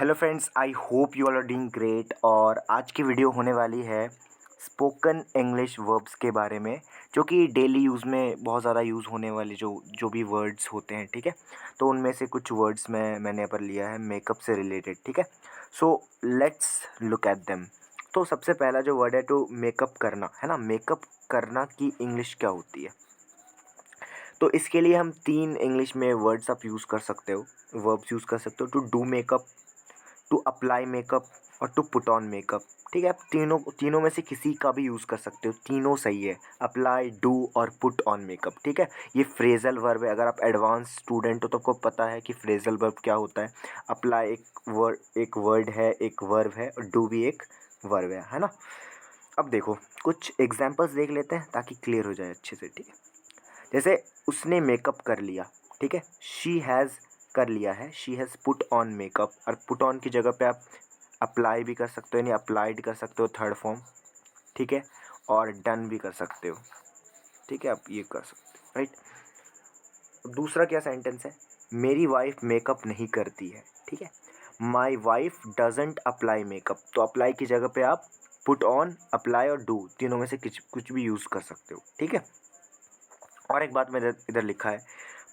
Hello friends, I hope you all are doing great. और आज की वीडियो होने वाली है स्पोकन इंग्लिश वर्ब्स के बारे में, जो कि डेली यूज़ में बहुत ज़्यादा यूज़ होने वाले जो जो भी वर्ड्स होते हैं। ठीक है, तो उनमें से कुछ वर्ड्स मैंने पर लिया है मेकअप से रिलेटेड। ठीक है, so let's look at them. तो सबसे पहला जो वर्ड है टू मेकअप करना, है ना। मेकअप करना की इंग्लिश क्या होती है? तो इसके लिए हम तीन इंग्लिश में वर्ड्स आप यूज़ कर सकते हो, वर्ब्स यूज़ कर सकते हो। To do makeup, to apply makeup और टू पुट ऑन मेकअप। ठीक है, आप तीनों तीनों में से किसी का भी यूज़ कर सकते हो, तीनों सही है। अप्लाई, डू और पुट ऑन मेकअप। ठीक है, ये फ्रेजल वर्ब है। अगर आप एडवांस स्टूडेंट हो तो आपको पता है कि फ्रेजल वर्ब क्या होता है। अप्लाई एक वर्ड है, एक वर्ब है, और डू भी एक वर्ब है ना। अब देखो कुछ एग्जाम्पल्स देख लेते हैं ताकि क्लियर हो जाए अच्छे से। ठीक है, जैसे उसने मेकअप कर लिया। ठीक है, शी हैज़ कर लिया है, she has put on makeup. और पुट ऑन की जगह पे आप अप्लाई भी कर सकते हो, यानी अप्लाइड कर सकते हो, थर्ड फॉर्म। ठीक है, और डन भी कर सकते हो। ठीक है, आप ये कर सकते हो, राइट। दूसरा क्या सेंटेंस है? मेरी वाइफ मेकअप नहीं करती है। ठीक है, my wife doesn't apply makeup. तो अप्लाई की जगह पे आप पुट ऑन, अप्लाई और डू तीनों में से कुछ कुछ भी यूज़ कर सकते हो। ठीक है, और एक बात मैंने इधर लिखा है,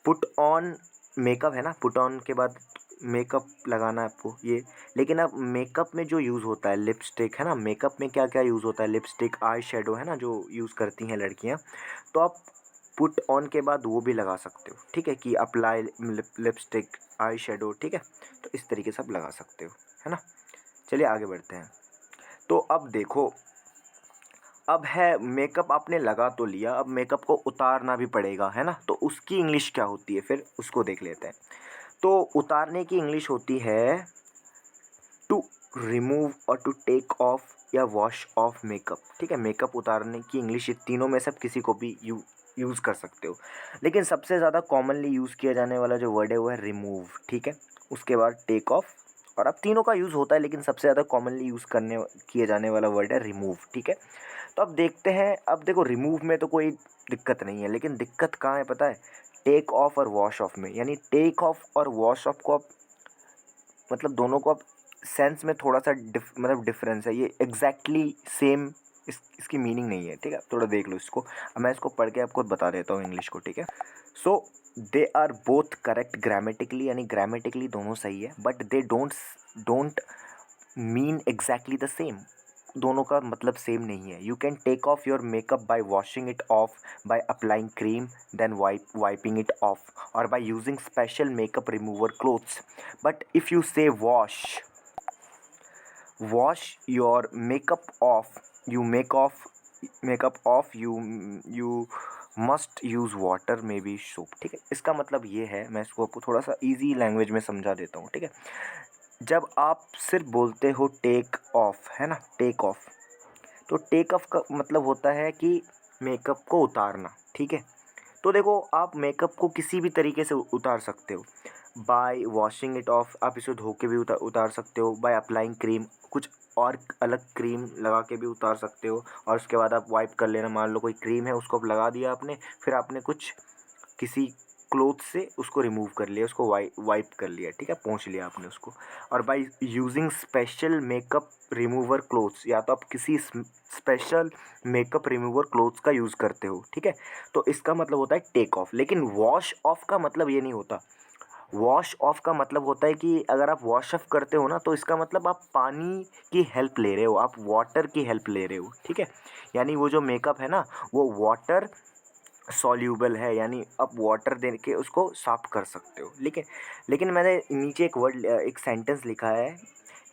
पुट ऑन मेकअप है ना, पुट ऑन के बाद मेकअप लगाना है आपको ये। लेकिन अब मेकअप में जो यूज़ होता है लिपस्टिक, है ना। मेकअप में क्या क्या यूज़ होता है? लिपस्टिक, आई शेडो, है ना, जो यूज़ करती हैं लड़कियां। तो आप पुट ऑन के बाद वो भी लगा सकते हो। ठीक है, कि अप्लाई लिपस्टिक, आई शेडो। ठीक है, तो इस तरीके से आप लगा सकते हो, है ना। चलिए आगे बढ़ते हैं। तो अब देखो, अब है मेकअप आपने लगा तो लिया, अब मेकअप को उतारना भी पड़ेगा, है ना। तो उसकी इंग्लिश क्या होती है, फिर उसको देख लेते हैं। तो उतारने की इंग्लिश होती है टू रिमूव और टू टेक ऑफ या वॉश ऑफ मेकअप। ठीक है, मेकअप उतारने की इंग्लिश ये तीनों में से आप किसी को भी यूज़ कर सकते हो। लेकिन सबसे ज़्यादा कॉमनली यूज़ किया जाने वाला जो वर्ड है वो है रिमूव। ठीक है, उसके बाद टेक ऑफ, और अब तीनों का यूज़ होता है लेकिन सबसे ज़्यादा कॉमनली यूज़ करने किए जाने वाला वर्ड है रिमूव। ठीक है, तो अब देखते हैं। अब देखो, रिमूव में तो कोई दिक्कत नहीं है, लेकिन दिक्कत कहाँ है पता है? टेक ऑफ और वॉश ऑफ में। यानी टेक ऑफ और वॉश ऑफ को आप मतलब दोनों को आप सेंस में थोड़ा सा मतलब डिफरेंस है, ये एग्जैक्टली सेम इसकी मीनिंग नहीं है। ठीक है, थोड़ा देख लो इसको। अब मैं इसको पढ़ के आपको बता देता हूँ इंग्लिश को। ठीक है, so they are both correct grammatically, यानी ग्रामेटिकली दोनों सही है, but they don't mean exactly the same. दोनों का मतलब सेम नहीं है। You can take off your makeup by washing it off, by applying cream, then wiping it off, or by using special makeup remover cloths. But if you say wash your makeup off, you makeup off, you must use water, maybe soap। ठीक है, इसका मतलब ये है, मैं इसको आपको थोड़ा सा इजी लैंग्वेज में समझा देता हूँ। ठीक है, जब आप सिर्फ बोलते हो टेक ऑफ, है ना, टेक ऑफ, तो टेक ऑफ का मतलब होता है कि मेकअप को उतारना। ठीक है, तो देखो, आप मेकअप को किसी भी तरीके से उतार सकते हो। बाय वॉशिंग इट ऑफ, आप इसे धो के भी उतार सकते हो। बाय अप्लाइंग क्रीम, कुछ और अलग क्रीम लगा के भी उतार सकते हो। और उसके बाद आप वाइप कर लेना। मान लो कोई क्रीम है, उसको आप लगा दिया आपने, फिर आपने कुछ किसी क्लोथ से उसको रिमूव कर लिया, उसको वाइप कर लिया। ठीक है, पोंछ लिया आपने उसको। और by using special makeup remover clothes, या तो आप किसी स्पेशल मेकअप रिमूवर क्लोथ्स का यूज़ करते हो। ठीक है, तो इसका मतलब होता है टेक ऑफ। लेकिन वॉश ऑफ का मतलब ये नहीं होता। वॉश ऑफ का मतलब होता है कि अगर आप वॉश ऑफ करते हो ना, तो इसका मतलब आप पानी की हेल्प ले रहे हो, आप वाटर की हेल्प ले रहे हो। ठीक है, यानी वो जो मेकअप है ना, वो वाटर सॉल्यूबल है, यानी आप वाटर दे के उसको साफ कर सकते हो। लेकिन लेकिन मैंने नीचे एक वर्ड, एक सेंटेंस लिखा है,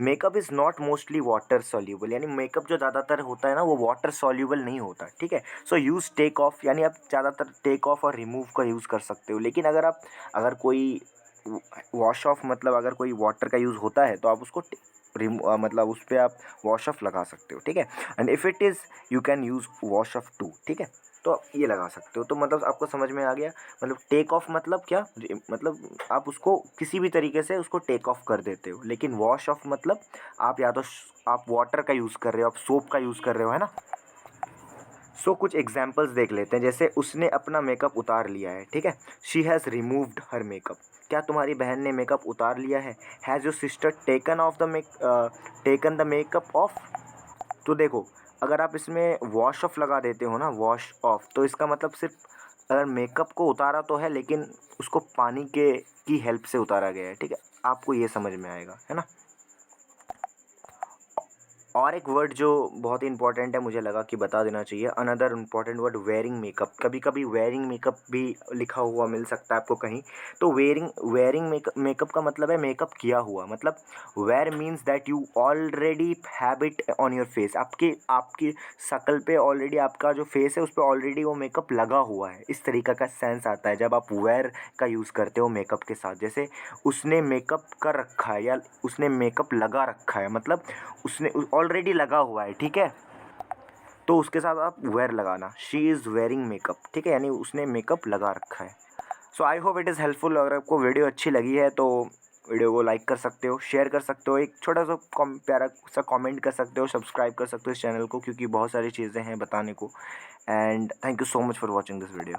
makeup is not mostly water soluble. यानी मेकअप जो ज़्यादातर होता है ना, वो वाटर सॉल्यूबल नहीं होता। ठीक है, सो यूज़ टेक ऑफ, यानी आप ज़्यादातर टेक ऑफ और रिमूव का यूज़ कर सकते हो। लेकिन अगर कोई वॉश ऑफ, मतलब अगर कोई वाटर का यूज़ होता है, तो आप उसको मतलब उस पर आप वॉश ऑफ लगा सकते हो। ठीक है, and if it is, you can use wash off too. ठीक है, तो ये लगा सकते हो। तो मतलब आपको समझ में आ गया, मतलब टेक ऑफ मतलब क्या, मतलब आप उसको किसी भी तरीके से उसको टेक ऑफ कर देते हो। लेकिन वॉश ऑफ मतलब आप या तो आप वाटर का यूज़ कर रहे हो, आप सोप का यूज़ कर रहे हो, है ना। सो कुछ एग्जांपल्स देख लेते हैं। जैसे उसने अपना मेकअप उतार लिया है, ठीक है। She has removed her makeup. क्या तुम्हारी बहन ने मेकअप उतार लिया है? Has your sister taken the makeup of? तो देखो, अगर आप इसमें वॉश ऑफ लगा देते हो ना, वॉश ऑफ, तो इसका मतलब सिर्फ अगर मेकअप को उतारा तो है, लेकिन उसको पानी के की हेल्प से उतारा गया है, ठीक है। आपको ये समझ में आएगा, है ना। और एक वर्ड जो बहुत ही इंपॉर्टेंट है, मुझे लगा कि बता देना चाहिए, another important word wearing makeup. कभी कभी वेयरिंग मेकअप भी लिखा हुआ मिल सकता है आपको कहीं। तो वेयरिंग मेकअप का मतलब है मेकअप किया हुआ। मतलब wear means that you already have it on your face. आपकी आपकी शक्ल पे ऑलरेडी, आपका जो फेस है उस पर ऑलरेडी वो मेकअप लगा हुआ है। इस तरीका का सेंस आता है जब आप वेयर का यूज़ करते हो मेकअप के साथ। जैसे उसने मेकअप कर रखा है या उसने मेकअप लगा रखा है, मतलब उसने ऑलरेडी लगा हुआ है, ठीक है। तो उसके साथ आप वेयर लगाना, शी इज़ वेयरिंग मेकअप, ठीक है, यानी उसने मेकअप लगा रखा है। So I hope it is helpful. अगर आपको वीडियो अच्छी लगी है तो वीडियो को लाइक कर सकते हो, शेयर कर सकते हो, एक छोटा सा प्यारा सा कमेंट कर सकते हो, सब्सक्राइब कर सकते हो इस चैनल को, क्योंकि बहुत सारी चीज़ें हैं बताने को। And thank you so much for watching this video.